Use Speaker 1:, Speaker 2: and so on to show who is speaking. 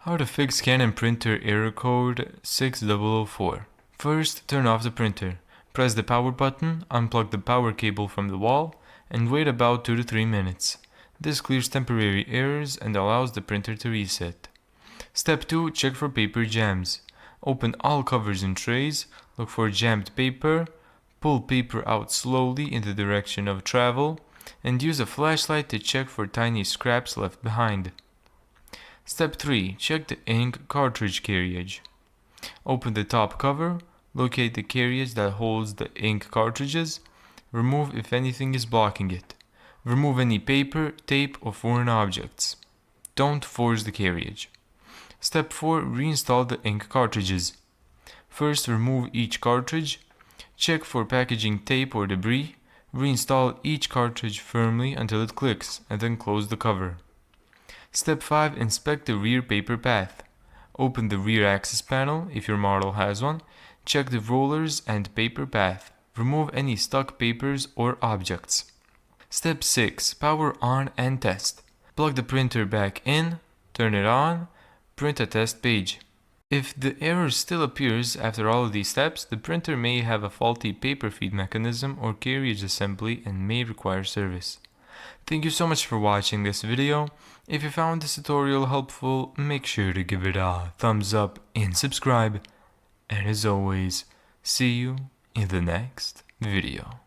Speaker 1: How to fix Canon printer error code 6004. First, turn off the printer. Press the power button, unplug the power cable from the wall, and wait about 2 to 3 minutes. This clears temporary errors and allows the printer to reset. Step 2. Check for paper jams. Open all covers and trays, look for jammed paper, pull paper out slowly in the direction of travel, and use a flashlight to check for tiny scraps left behind. Step 3. Check the ink cartridge carriage. Open the top cover, locate the carriage that holds the ink cartridges, remove if anything is blocking it. Remove any paper, tape, or foreign objects. Don't force the carriage. Step 4. Reinstall the ink cartridges. First, remove each cartridge. Check for packaging tape or debris. Reinstall each cartridge firmly until it clicks, and then close the cover. Step 5. Inspect the rear paper path. Open the rear access panel if your model has one. Check the rollers and paper path. Remove any stuck papers or objects. Step 6. Power on and test. Plug the printer back in, turn it on, print a test page. If the error still appears after all of these steps, the printer may have a faulty paper feed mechanism or carriage assembly and may require service. Thank you so much for watching this video. If you found this tutorial helpful, make sure to give it a thumbs up and subscribe. And as always, see you in the next video.